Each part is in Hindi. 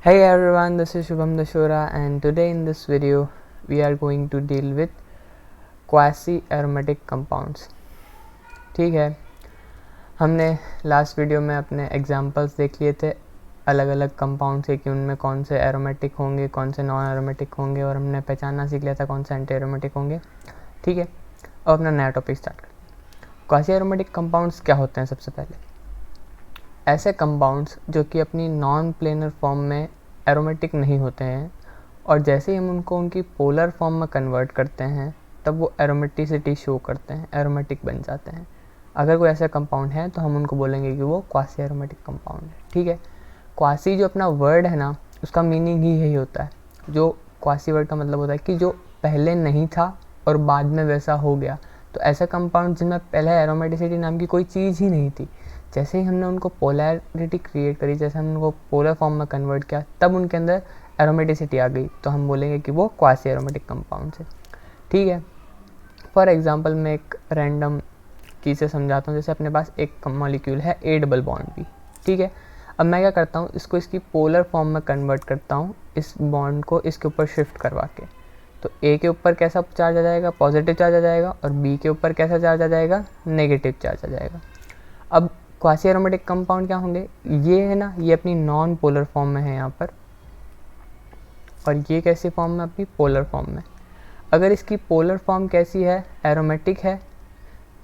Hey everyone, this is Shubham Dashora and today in this video we are going to deal with quasi-aromatic compounds. ठीक है, हमने लास्ट वीडियो में अपने एग्जांपल्स देख लिए थे अलग अलग कंपाउंड से कि उनमें कौन से एरोमेटिक होंगे, कौन से नॉन एरोमेटिक होंगे और हमने पहचानना सीख लिया था कौन से एंटी एरोमेटिक होंगे. ठीक है, अब अपना नया टॉपिक स्टार्ट करते हैं. क्वासी एरोमेटिक कंपाउंड्स क्या होते हैं? सबसे पहले ऐसे कंपाउंड्स जो कि अपनी नॉन प्लेनर फॉर्म में एरोमेटिक नहीं होते हैं और जैसे ही हम उनको उनकी पोलर फॉर्म में कन्वर्ट करते हैं तब वो एरोमेटिसिटी शो करते हैं, एरोमेटिक बन जाते हैं. अगर कोई ऐसा कंपाउंड है तो हम उनको बोलेंगे कि वो क्वासी एरोमेटिक कंपाउंड है. ठीक है, क्वासी जो अपना वर्ड है ना, उसका मीनिंग ही यही होता है. जो क्वासी वर्ड का मतलब होता है कि जो पहले नहीं था और बाद में वैसा हो गया. तो ऐसे कंपाउंड जिनमें पहले एरोमेटिसिटी नाम की कोई चीज़ ही नहीं थी, जैसे ही हमने उनको पोलैरिटी क्रिएट करी, जैसे हमने उनको पोलर फॉर्म में कन्वर्ट किया, तब उनके अंदर एरोमेटिसिटी आ गई, तो हम बोलेंगे कि वो क्वासी एरोमेटिक कंपाउंड है. ठीक है, फॉर एग्जांपल मैं एक रैंडम चीज़ से समझाता हूँ. जैसे अपने पास एक मॉलिक्यूल है A डबल बॉन्ड भी. ठीक है, अब मैं क्या करता हूँ, इसको इसकी पोलर फॉर्म में कन्वर्ट करता हूँ, इस बॉन्ड को इसके ऊपर शिफ्ट करवा के. तो A के ऊपर कैसा चार्ज आ जाएगा? पॉजिटिव चार्ज आ जाएगा. और B के ऊपर कैसा चार्ज आ जाएगा? नेगेटिव चार्ज आ जाएगा. अब क्वासी एरोमेटिक कंपाउंड क्या होंगे? ये है ना, ये अपनी नॉन पोलर फॉर्म में है यहाँ पर, और ये कैसी फॉर्म में? अपनी पोलर फॉर्म में. अगर इसकी पोलर फॉर्म कैसी है? एरोमेटिक है,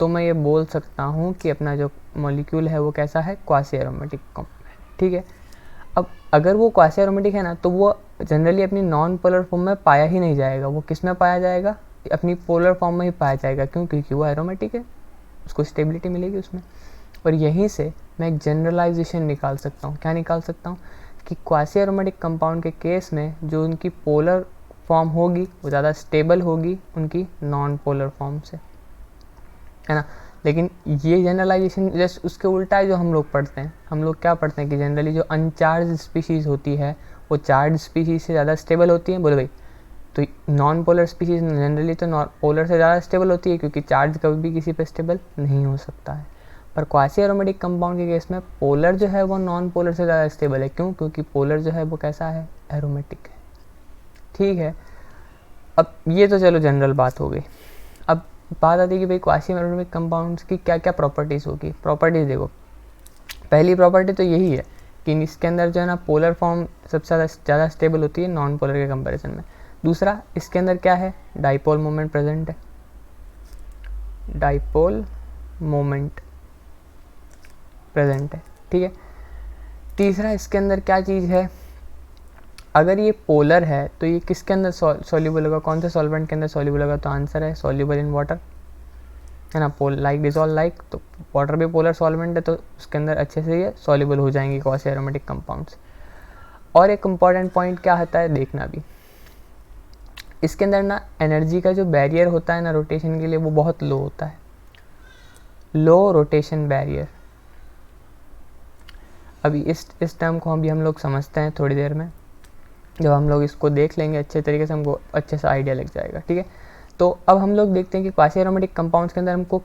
तो मैं ये बोल सकता हूँ कि अपना जो मॉलिक्यूल है वो कैसा है? क्वासी एरोमेटिक कंपाउंड है. ठीक है, अब अगर वो क्वासी एरोमेटिक है ना, तो वो जनरली अपनी नॉन पोलर फॉर्म में पाया ही नहीं जाएगा. वो किस में पाया जाएगा? अपनी पोलर फॉर्म में ही पाया जाएगा. क्यों? क्योंकि वो एरोमेटिक है, उसको स्टेबिलिटी मिलेगी उसमें. और यहीं से मैं एक जनरलाइजेशन निकाल सकता हूँ. क्या निकाल सकता हूँ? कि क्वासी एरोमेटिक कंपाउंड के केस में जो उनकी पोलर फॉर्म होगी वो ज़्यादा स्टेबल होगी उनकी नॉन पोलर फॉर्म से, है ना. लेकिन ये जनरलाइजेशन जस्ट उसके उल्टा है जो हम लोग पढ़ते हैं. हम लोग क्या पढ़ते हैं कि जनरली जो अनचार्ज स्पीशीज़ होती है वो चार्ज स्पीशीज़ से ज़्यादा स्टेबल होती है. बोले भाई, तो नॉन पोलर स्पीशीज़ जनरली तो पोलर से ज़्यादा स्टेबल होती है, क्योंकि चार्ज कभी भी किसी पे स्टेबल नहीं हो सकता है. पर क्वासी एरोमेटिक कंपाउंड के केस में पोलर जो है वो नॉन पोलर से ज़्यादा स्टेबल है. क्यों? क्योंकि पोलर जो है वो कैसा है? एरोमेटिक है. ठीक है, अब ये तो चलो जनरल बात हो गई. अब बात आती है कि भाई क्वासी एरोमेटिक कंपाउंड्स की क्या क्या प्रॉपर्टीज़ होगी. प्रॉपर्टीज़ देखो, पहली प्रॉपर्टी तो यही है कि इसके अंदर जो है ना पोलर फॉर्म सबसे ज़्यादा स्टेबल होती है नॉन पोलर के कंपेरिजन में. दूसरा, इसके अंदर क्या है? डाइपोल मोमेंट प्रेजेंट है. डाइपोल मोमेंट प्रेजेंट है. ठीक है, तीसरा, इसके अंदर क्या चीज़ है? अगर ये पोलर है तो ये किसके अंदर सॉल्यूबल होगा? कौन से सॉल्वेंट के अंदर सॉल्यूबल होगा? तो आंसर है सॉल्यूबल इन वाटर, है ना. लाइक डिजॉल्व लाइक, तो वाटर भी पोलर सॉल्वेंट है, तो उसके अंदर अच्छे से ये सॉल्यूबल हो जाएंगे क्वासी एरोमेटिक कंपाउंड्स. और एक इम्पॉर्टेंट पॉइंट क्या होता है देखना भी, इसके अंदर ना एनर्जी का जो बैरियर होता है ना रोटेशन के लिए, वो बहुत लो होता है. लो रोटेशन बैरियर. अभी इस टर्म को हम लोग समझते हैं थोड़ी देर में. जब हम लोग इसको देख लेंगे अच्छे तरीके से, हमको अच्छे से आइडिया लग जाएगा. ठीक है, तो अब हम लोग देखते हैं कि क्वासी एरोमेटिक कंपाउंड्स के अंदर हमको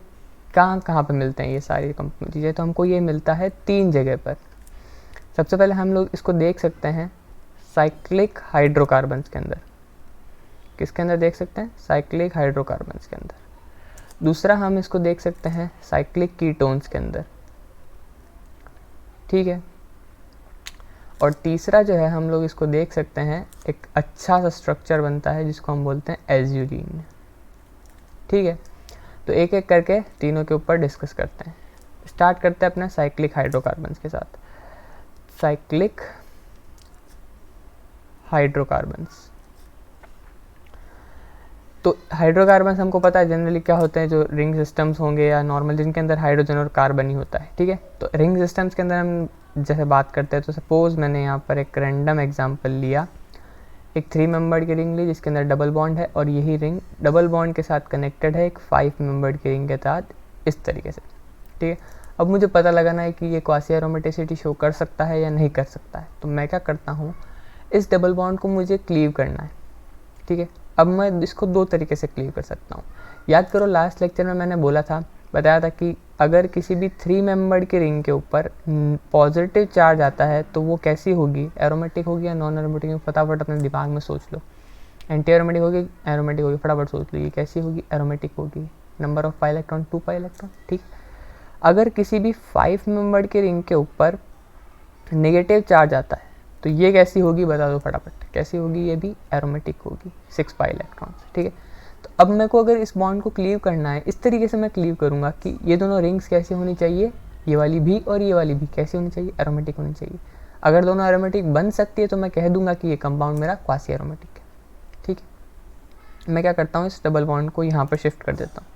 कहाँ कहाँ पे मिलते हैं ये सारी चीज़ें. तो हमको ये मिलता है 3 जगह पर. सबसे पहले हम लोग इसको देख सकते हैं साइक्लिक हाइड्रोकार्बन्स के अंदर. किसके अंदर देख सकते हैं? साइक्लिक हाइड्रोकार्बन्स के अंदर. दूसरा, हम इसको देख सकते हैं साइक्लिक कीटोन्स के अंदर. ठीक है, और तीसरा जो है हम लोग इसको देख सकते हैं, एक अच्छा सा स्ट्रक्चर बनता है जिसको हम बोलते हैं एज्यूरीन. ठीक है, तो एक एक करके तीनों के ऊपर डिस्कस करते हैं. स्टार्ट करते हैं अपने साइक्लिक हाइड्रोकार्बन्स के साथ. Cyclic hydrocarbons. तो हाइड्रोकार्बन्स हमको पता है जनरली क्या होते हैं, जो रिंग सिस्टम्स होंगे या नॉर्मल जिनके अंदर हाइड्रोजन और कार्बन ही होता है. ठीक है, तो रिंग सिस्टम्स के अंदर हम जैसे बात करते हैं, तो सपोज मैंने यहाँ पर एक रैंडम एग्जांपल लिया, एक 3 मेंबर्ड की रिंग ली जिसके अंदर डबल बॉन्ड है, और यही रिंग डबल बॉन्ड के साथ कनेक्टेड है एक 5 मेंबर्ड की रिंग के साथ, इस तरीके से. ठीक है, अब मुझे पता लगाना है कि ये क्वासी एरोमेटिसिटी शो कर सकता है या नहीं कर सकता है. तो मैं क्या करता हूँ, इस डबल बॉन्ड को मुझे क्लीव करना है. ठीक है, अब मैं इसको 2 तरीके से क्लीव कर सकता हूँ. याद करो लास्ट लेक्चर में मैंने बोला था, बताया था कि अगर किसी भी 3 मेंबर्ड के रिंग के ऊपर पॉजिटिव चार्ज आता है तो वो कैसी होगी, एरोमेटिक होगी या नॉन एरोमेटिक होगी? फटाफट अपने दिमाग में सोच लो। एंटी एरोमेटिक होगी, एरोमेटिक होगी, फटाफट सोच लो। ये कैसी होगी? एरोमेटिक होगी। Number of pi electron 2 pi electron, ठीक। अगर किसी भी 5 मेंबर्ड के रिंग के ऊपर नेगेटिव चार्ज आता है तो ये कैसी होगी, बता दो फटाफट। कैसी होगी? ये भी एरोमेटिक होगी, 6 पाई इलेक्ट्रॉन, ठीक है। तो अब मेरे को अगर इस बॉन्ड को क्लीव करना है, इस तरीके से मैं क्लीव करूँगा कि ये दोनों रिंग्स कैसी होनी चाहिए, ये वाली भी और ये वाली भी कैसी होनी चाहिए, एरोमेटिक होनी चाहिए। अगर दोनों एरोमेटिक बन सकती है तो मैं कह दूंगा कि ये कंपाउंड मेरा क्वासी एरोमेटिक है, ठीक है। मैं क्या करता हूँ, इस डबल बॉन्ड को यहाँ पर शिफ्ट कर देता हूँ।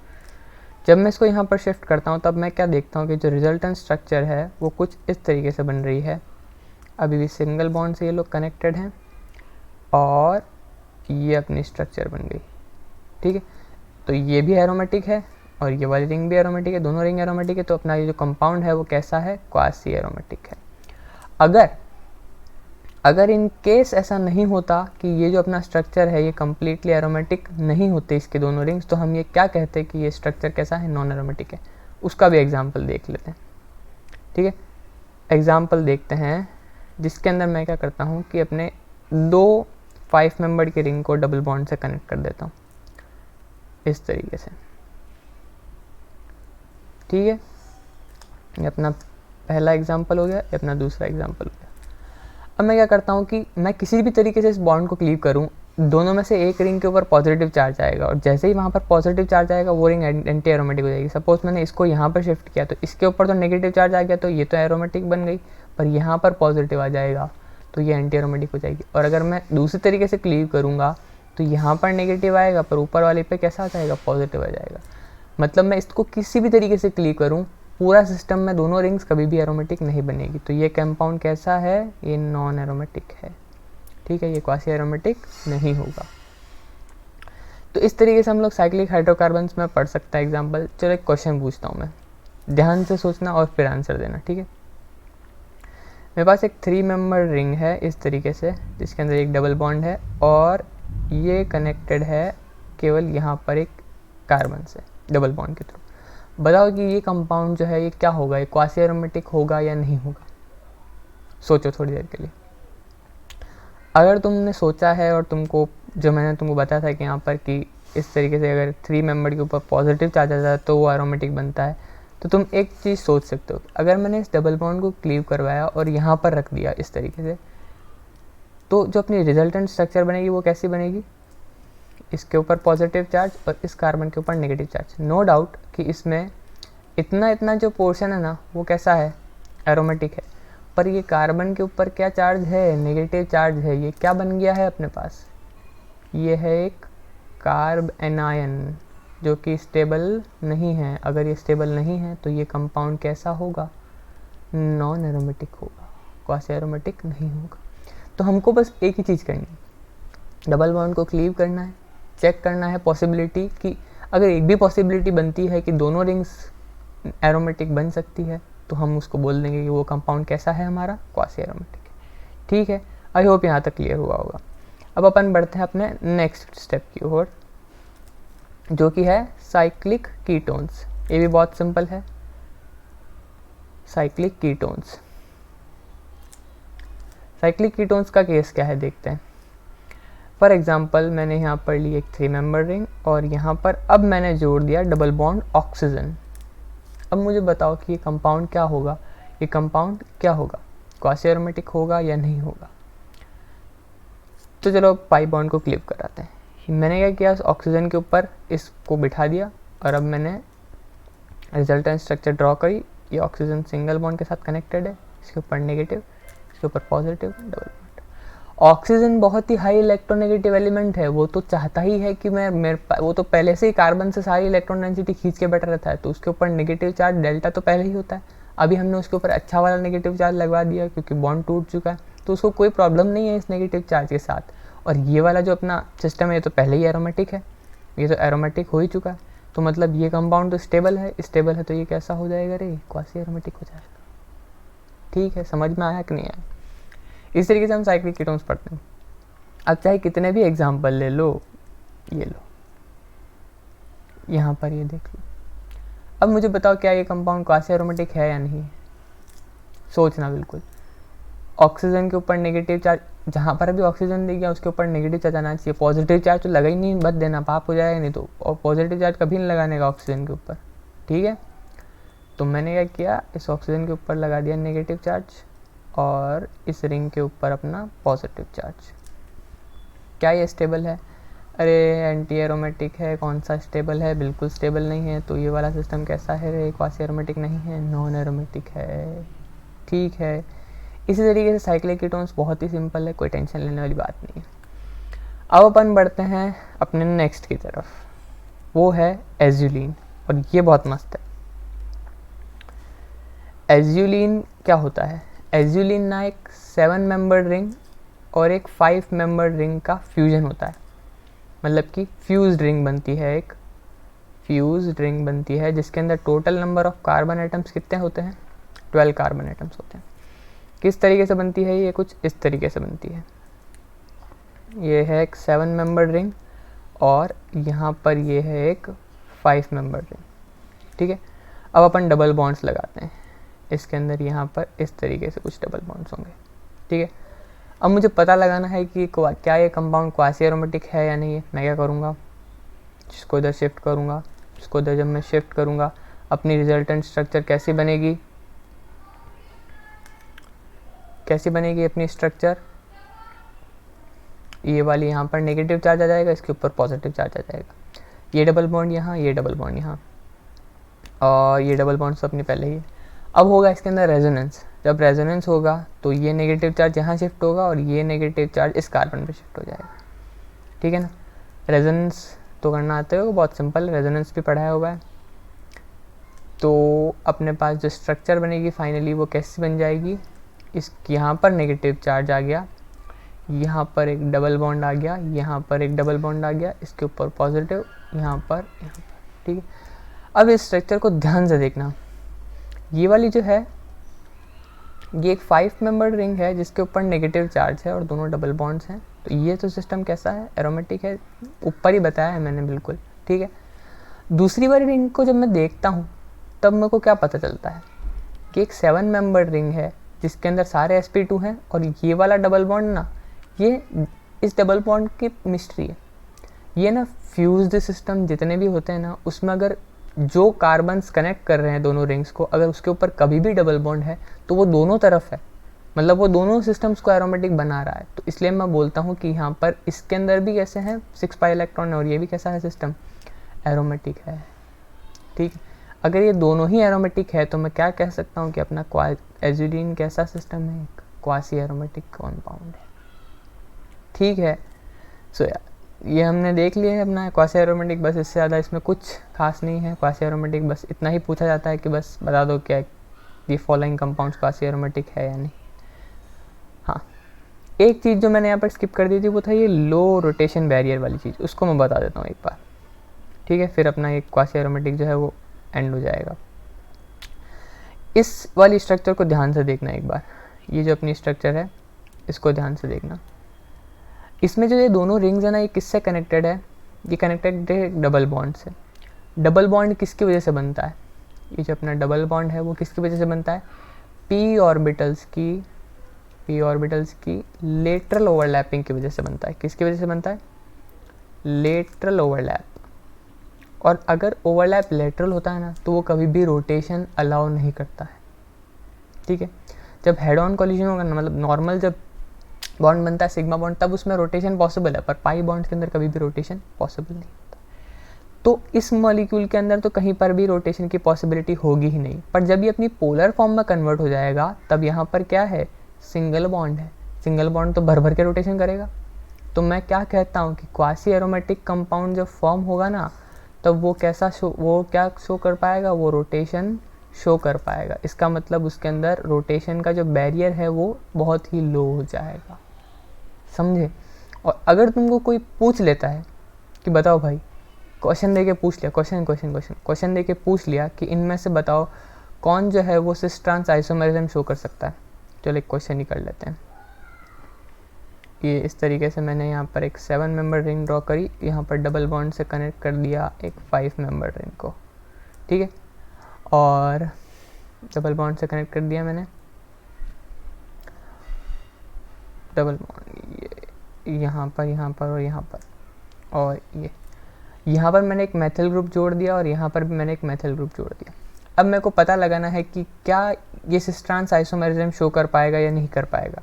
जब मैं इसको यहाँ पर शिफ्ट करता हूँ तब मैं क्या देखता हूँ कि जो रिजल्टेंट स्ट्रक्चर है वो कुछ इस तरीके से बन रही है। अभी भी सिंगल बॉन्ड से ये लोग कनेक्टेड हैं और ये अपनी स्ट्रक्चर बन गई, ठीक है। तो ये भी एरोमेटिक है और ये वाली रिंग भी एरोमेटिक है, दोनों रिंग एरोमेटिक है। तो अपना ये जो कंपाउंड है वो कैसा है, क्वासी एरोमेटिक है। अगर इन केस ऐसा नहीं होता कि ये जो अपना स्ट्रक्चर है ये कम्प्लीटली एरोमेटिक नहीं होते इसके दोनों रिंग्स, तो हम ये क्या कहते हैं कि ये स्ट्रक्चर कैसा है, नॉन एरोमेटिक है। उसका भी एग्जाम्पल देख लेते हैं, ठीक है। एग्जाम्पल देखते हैं जिसके अंदर मैं क्या करता हूँ कि अपने 2 5 मेंबर के रिंग को डबल बॉन्ड से कनेक्ट कर देता हूँ इस तरीके से, ठीक है। ये अपना पहला एग्जाम्पल हो गया, ये अपना दूसरा एग्जाम्पल हो गया। अब मैं क्या करता हूँ कि मैं किसी भी तरीके से इस बॉन्ड को क्लीव करूँ, दोनों में से एक रिंग के ऊपर पॉजिटिव चार्ज आएगा और जैसे ही वहाँ पर पॉजिटिव चार्ज आएगा वो रिंग एंटी एरोमेटिक हो जाएगी। सपोज मैंने इसको यहाँ पर शिफ्ट किया तो इसके ऊपर तो नेगेटिव चार्ज आ गया तो ये तो एरोमेटिक बन गई, पर यहाँ पर पॉजिटिव आ जाएगा तो ये एंटी एरोमेटिक हो जाएगी। और अगर मैं दूसरी तरीके से क्लीव करूँगा तो यहाँ पर नेगेटिव आएगा पर ऊपर वाले पे कैसा आ जाएगा, पॉजिटिव आ जाएगा। मतलब मैं इसको किसी भी तरीके से क्लीव करूँ, पूरा सिस्टम में दोनों रिंग्स कभी भी एरोमेटिक नहीं बनेगी। तो ये कंपाउंड कैसा है, ये नॉन एरोमेटिक है, ठीक है। ये क्वासी एरोमेटिक नहीं होगा। तो इस तरीके से हम लोग साइक्लिक हाइड्रोकार्बन्स में पढ़ सकते हैं एग्जाम्पल। चलो एक क्वेश्चन पूछता हूँ मैं, ध्यान से सोचना और फिर आंसर देना, ठीक है। मेरे पास एक 3 मेंबर रिंग है इस तरीके से, जिसके अंदर एक डबल बॉन्ड है और ये कनेक्टेड है केवल यहाँ पर एक कार्बन से डबल बॉन्ड के थ्रू। बताओ कि ये कंपाउंड जो है ये क्या होगा, ये क्वासी एरोमेटिक होगा या नहीं होगा? सोचो थोड़ी देर के लिए। अगर तुमने सोचा है और तुमको जो मैंने तुमको बताया था कि यहाँ पर कि इस तरीके से अगर 3 मेंबर के ऊपर पॉजिटिव चार्ज आता है तो वो एरोमेटिक बनता है, तो तुम एक चीज़ सोच सकते हो, अगर मैंने इस डबल बॉन्ड को क्लीव करवाया और यहाँ पर रख दिया इस तरीके से, तो जो अपनी रिजल्टेंट स्ट्रक्चर बनेगी वो कैसी बनेगी, इसके ऊपर पॉजिटिव चार्ज और इस कार्बन के ऊपर नेगेटिव चार्ज। नो डाउट कि इसमें इतना जो पोर्शन है ना वो कैसा है, एरोमेटिक है। पर ये कार्बन के ऊपर क्या चार्ज है, नेगेटिव चार्ज है। ये क्या बन गया है अपने पास, ये है एक कार्ब एनायन जो कि स्टेबल नहीं है। अगर ये स्टेबल नहीं है तो ये कंपाउंड कैसा होगा, नॉन एरोमेटिक होगा, क्वासी एरोमेटिक नहीं होगा। तो हमको बस एक ही चीज़ करनी है, डबल बॉन्ड को क्लीव करना है, चेक करना है पॉसिबिलिटी कि अगर एक भी पॉसिबिलिटी बनती है कि दोनों रिंग्स एरोमेटिक बन सकती है तो हम उसको बोल देंगे कि वो कंपाउंड कैसा है, हमारा क्वासी एरोमेटिक है, ठीक है। आई होप यहाँ तक क्लियर हुआ होगा। अब अपन बढ़ते हैं अपने नेक्स्ट स्टेप की ओर, जो कि है साइक्लिक कीटोन्स। ये भी बहुत सिंपल है, साइक्लिक कीटोन्स। साइक्लिक कीटोन्स का केस क्या है देखते हैं। फॉर एग्जाम्पल मैंने यहाँ पर ली एक 3 मेंबर रिंग और यहाँ पर अब मैंने जोड़ दिया डबल बॉन्ड ऑक्सीजन। अब मुझे बताओ कि ये कंपाउंड क्या होगा, ये कंपाउंड क्या होगा, क्वासी एरोमेटिक होगा या नहीं होगा? तो चलो पाई बॉन्ड को क्लिप कराते हैं। मैंने क्या किया, ऑक्सीजन के ऊपर इसको बिठा दिया और अब मैंने रिजल्टेंट स्ट्रक्चर ड्रॉ करी। ये ऑक्सीजन सिंगल बॉन्ड के साथ कनेक्टेड है, इसके ऊपर नेगेटिव, इसके ऊपर पॉजिटिव, डबल बॉन्ड। ऑक्सीजन बहुत ही हाई इलेक्ट्रोनेगेटिव एलिमेंट है, वो तो चाहता ही है कि वो तो पहले से ही कार्बन से सारी इलेक्ट्रॉन डेंसिटी खींच के बैठा रहता है, तो उसके ऊपर नेगेटिव चार्ज डेल्टा तो पहले ही होता है। अभी हमने उसके ऊपर अच्छा वाला नेगेटिव चार्ज लगवा दिया क्योंकि बॉन्ड टूट चुका है, तो उसको कोई प्रॉब्लम नहीं है इस नेगेटिव चार्ज के साथ। और ये वाला जो अपना सिस्टम है ये तो पहले ही एरोमेटिक है, ये तो एरोमेटिक हो ही चुका है, तो मतलब ये कंपाउंड तो स्टेबल है तो ये कैसा हो जाएगा रे, क्वासी एरोमेटिक हो जाएगा, ठीक है। समझ में आया कि नहीं आया? इस तरीके से हम साइक्लिक कीटोन्स पढ़ते हैं। अब चाहे कितने भी एग्जाम्पल ले लो, ये लो यहाँ पर ये देख लो। अब मुझे बताओ क्या ये कंपाउंड क्वासी एरोमेटिक है या नहीं। सोचना बिल्कुल। ऑक्सीजन के ऊपर नेगेटिव चार्ज, जहाँ पर अभी ऑक्सीजन दे गया उसके ऊपर नेगेटिव चार्ज आना चाहिए। पॉजिटिव चार्ज तो लगा ही नहीं, बस देना पाप हो जाएगा नहीं तो। और पॉजिटिव चार्ज कभी नहीं लगाने का ऑक्सीजन के ऊपर, ठीक है। तो मैंने क्या किया, इस ऑक्सीजन के ऊपर लगा दिया नेगेटिव चार्ज और इस रिंग के ऊपर अपना पॉजिटिव चार्ज। क्या ये स्टेबल है? अरे एंटी एरोमेटिक है, कौन सा स्टेबल है? बिल्कुल स्टेबल नहीं है। तो ये वाला सिस्टम कैसा है रे? क्वासी एरोमेटिक नहीं है, नॉन एरोमेटिक है, ठीक है। इसी तरीके से साइक्लिक कीटोन्स बहुत ही सिंपल है, कोई टेंशन लेने वाली बात नहीं है। अब अपन बढ़ते हैं अपने नेक्स्ट की तरफ, वो है एज्यूलिन, और ये बहुत मस्त है। एज्यूलिन क्या होता है? एज्यूलिन ना एक 7 मेंबर्ड रिंग और एक 5 मेंबर्ड रिंग का फ्यूजन होता है। मतलब कि फ्यूज्ड रिंग बनती है, एक फ्यूज्ड रिंग बनती है जिसके अंदर total number of carbon atoms कितने होते हैं? 12 कार्बन एटम्स होते हैं। किस तरीके से बनती है ये? कुछ इस तरीके से बनती है। ये है एक 7 मेंबर्ड रिंग और यहाँ पर ये है एक 5 मेंबर्ड रिंग, ठीक है। अब अपन डबल बॉन्ड्स लगाते हैं इसके अंदर, यहाँ पर इस तरीके से कुछ डबल बॉन्ड्स होंगे, ठीक है। अब मुझे पता लगाना है कि क्या ये कंपाउंड क्वासी एरोमेटिक है या नहीं है। मैं क्या करूँगा, इसको इधर शिफ्ट करूँगा, इसको इधर जब मैं शिफ्ट करूँगा अपनी रिजल्टेंट स्ट्रक्चर कैसी बनेगी? कैसी बनेगी अपनी स्ट्रक्चर? ये वाली यहाँ पर नेगेटिव चार्ज आ जाएगा, इसके ऊपर पॉजिटिव चार्ज आ जाएगा। ये डबल बॉन्ड यहाँ, ये डबल बॉन्ड यहाँ, और ये डबल बॉन्ड तो अपने पहले ही। अब होगा इसके अंदर रेजोनेंस। जब रेजोनेंस होगा तो ये नेगेटिव चार्ज यहाँ शिफ्ट होगा और ये नेगेटिव चार्ज इस कार्बन पे शिफ्ट हो जाएगा, ठीक है ना। रेजोनेंस तो करना आते हो, बहुत सिंपल, रेजोनेंस भी पढ़ाया हुआ है। तो अपने पास जो स्ट्रक्चर बनेगी फाइनली वो कैसी बन जाएगी? इस यहाँ पर नेगेटिव चार्ज आ गया, यहाँ पर एक डबल बॉन्ड आ गया, यहाँ पर एक डबल बॉन्ड आ गया, इसके ऊपर पॉजिटिव, यहाँ पर, ठीक है। अब इस स्ट्रक्चर को ध्यान से देखना। ये वाली जो है ये एक 5 मेंबर्ड रिंग है जिसके ऊपर नेगेटिव चार्ज है और दोनों डबल बॉन्ड्स हैं। तो ये तो सिस्टम कैसा है? एरोमेटिक है, ऊपर ही बताया है मैंने बिल्कुल, ठीक है। दूसरी वाली रिंग को जब मैं देखता हूँ तब मेरे को क्या पता चलता है कि एक 7 मेंबर्ड रिंग है जिसके अंदर सारे sp2 हैं और ये वाला डबल बॉन्ड ना, ये इस डबल बॉन्ड की मिस्ट्री है। ये ना फ्यूज्ड सिस्टम जितने भी होते हैं ना, उसमें अगर जो कार्बन्स कनेक्ट कर रहे हैं दोनों रिंग्स को, अगर उसके ऊपर कभी भी डबल बॉन्ड है तो वो दोनों तरफ है, मतलब वो दोनों सिस्टम्स को एरोमेटिक बना रहा है। तो इसलिए मैं बोलता हूँ कि यहाँ पर इसके अंदर भी कैसे हैं 6 पाई इलेक्ट्रॉन और ये भी कैसा है सिस्टम? एरोमेटिक है, ठीक। अगर ये दोनों ही एरोमेटिक है तो मैं क्या कह सकता हूँ कि अपना एज्यूलिन कैसा सिस्टम है? क्वासी एरोमेटिक कंपाउंड है, ठीक है। सो ये हमने देख लिया है अपना क्वासी एरोमेटिक, बस इससे ज़्यादा इसमें कुछ खास नहीं है। क्वासी एरोमेटिक बस इतना ही पूछा जाता है कि बस बता दो क्या ये फॉलोइंग कंपाउंड्स क्वासी एरोमेटिक है या नहीं। हाँ, एक चीज़ जो मैंने यहाँ पर स्किप कर दी थी वो था ये लो रोटेशन बैरियर वाली चीज़, उसको मैं बता देता हूँ एक बार, ठीक है। फिर अपना एक क्वासी एरोमेटिक जो है वो एंड हो जाएगा। इस वाली स्ट्रक्चर को ध्यान से देखना एक बार, ये जो अपनी स्ट्रक्चर है इसको ध्यान से देखना। इसमें जो ये दोनों रिंग्स है ना, ये किससे कनेक्टेड है? ये कनेक्टेड है डबल बॉन्ड से। डबल बॉन्ड किसकी वजह से बनता है? ये जो अपना डबल बॉन्ड है वो किसकी वजह से बनता है? p ऑर्बिटल्स की लेटरल ओवरलैपिंग की वजह से बनता है। किसकी वजह से बनता है? Lateral overlap. और अगर ओवरलैप लेटरल होता है ना तो वो कभी भी रोटेशन अलाउ नहीं करता है, ठीक है। जब हेड ऑन कॉलिजन होगा ना, मतलब नॉर्मल जब बॉन्ड बनता है सिग्मा बॉन्ड, तब उसमें रोटेशन पॉसिबल है, पर पाई बॉन्ड के अंदर कभी भी रोटेशन पॉसिबल नहीं होता। तो इस मॉलिक्यूल के अंदर तो कहीं पर भी रोटेशन की पॉसिबिलिटी होगी ही नहीं। पर जब ये अपनी पोलर फॉर्म में कन्वर्ट हो जाएगा तब यहाँ पर क्या है? सिंगल बॉन्ड है। सिंगल बॉन्ड तो भर भर के रोटेशन करेगा। तो मैं क्या कहता हूँ कि क्वासी एरोमेटिक कंपाउंड जब फॉर्म होगा ना तब वो कैसा क्या शो कर पाएगा? वो रोटेशन शो कर पाएगा। इसका मतलब उसके अंदर रोटेशन का जो बैरियर है वो बहुत ही लो हो जाएगा, समझे। और अगर तुमको कोई पूछ लेता है कि बताओ भाई, क्वेश्चन दे के पूछ लिया, क्वेश्चन दे के पूछ लिया कि इनमें से बताओ कौन जो है वो सिस ट्रांस आइसोमेरिज्म शो कर सकता है। चलो एक क्वेश्चन ही कर लेते हैं। ये इस तरीके से मैंने यहाँ पर एक 7 मेंबर रिंग ड्रॉ करी, यहाँ पर डबल बॉन्ड से कनेक्ट कर दिया एक 5 मेंबर रिंग को, ठीक है। और डबल बॉन्ड से कनेक्ट कर दिया मैंने, डबल बॉन्ड ये यहाँ पर और यहाँ पर, और ये यहाँ पर मैंने एक मेथिल ग्रुप जोड़ दिया और यहाँ पर भी मैंने एक मेथिल ग्रुप जोड़ दिया। अब मेरे को पता लगाना है कि क्या ये सिस ट्रांस आइसोमेरिज्म शो कर पाएगा या नहीं कर पाएगा।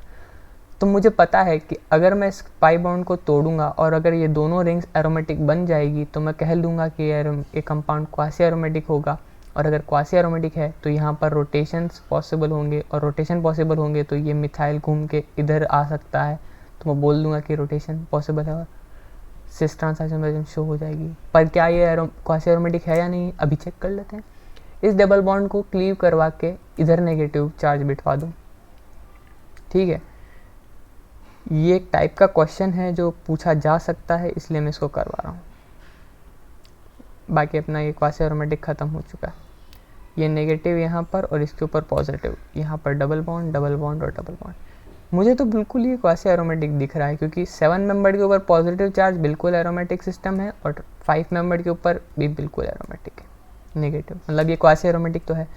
तो मुझे पता है कि अगर मैं इस पाई बॉन्ड को तोड़ूंगा और अगर ये दोनों रिंग्स एरोमेटिक बन जाएगी तो मैं कह लूँगा कि ये कंपाउंड क्वासी एरोमेटिक होगा, और अगर क्वासी एरोमेटिक है तो यहाँ पर रोटेशंस पॉसिबल होंगे, और रोटेशन पॉसिबल होंगे तो ये मिथाइल घूम के इधर आ सकता है, तो मैं बोल दूँगा कि रोटेशन पॉसिबल है और सिस ट्रांस आइसोमेरिज्म शो हो जाएगी। पर क्या ये क्वासी एरोमेटिक है या नहीं अभी चेक कर लेते हैं। इस डबल बॉन्ड को क्लीव करवा के इधर नेगेटिव चार्ज बिठवा दूँ, ठीक है। ये एक टाइप का क्वेश्चन है जो पूछा जा सकता है, इसलिए मैं इसको करवा रहा हूँ। बाकी अपना ये क्वासी एरोमेटिक ख़त्म हो चुका है। ये नेगेटिव यहाँ पर और इसके ऊपर पॉजिटिव, यहाँ पर डबल बॉन्ड और डबल बॉन्ड। मुझे तो बिल्कुल ये क्वासी एरोमेटिक दिख रहा है, क्योंकि 7 मेंबर के ऊपर पॉजिटिव चार्ज बिल्कुल एरोमेटिक सिस्टम है और 5 मेंबर के ऊपर भी बिल्कुल एरोमेटिक है, नेगेटिव, मतलब ये क्वासी एरोमेटिक तो है।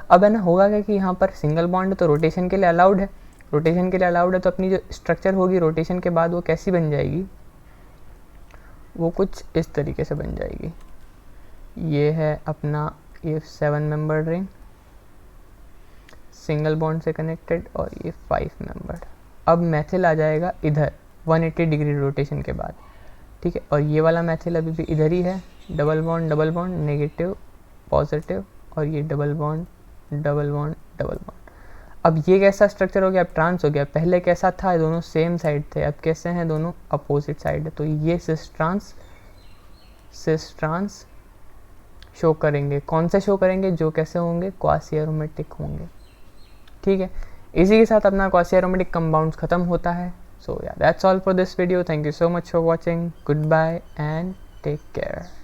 अब है ना, होगा क्या कि यहाँ पर सिंगल बॉन्ड तो रोटेशन के लिए अलाउड है, रोटेशन के लिए अलाउड है, तो अपनी जो स्ट्रक्चर होगी रोटेशन के बाद वो कैसी बन जाएगी, वो कुछ इस तरीके से बन जाएगी। ये है अपना ये 7 मेंबर रिंग सिंगल बॉन्ड से कनेक्टेड, और ये 5 मेंबर। अब मैथिल आ जाएगा इधर 180 डिग्री रोटेशन के बाद, ठीक है। और ये वाला मैथिल अभी भी इधर ही है, डबल बॉन्ड नेगेटिव पॉजिटिव, और ये डबल बॉन्ड। अब ये कैसा स्ट्रक्चर हो गया, अब ट्रांस हो गया। पहले कैसा था, दोनों सेम साइड थे, अब कैसे हैं, दोनों अपोजिट साइड है। तो ये सिस ट्रांस शो करेंगे। कौन से शो करेंगे, जो कैसे होंगे, क्वासी एरोमेटिक होंगे, ठीक है। इसी के साथ अपना क्वासी एरोमेटिक कंपाउंड्स खत्म होता है। So yeah that's all for this video. Thank you so much for watching. Goodbye and take care.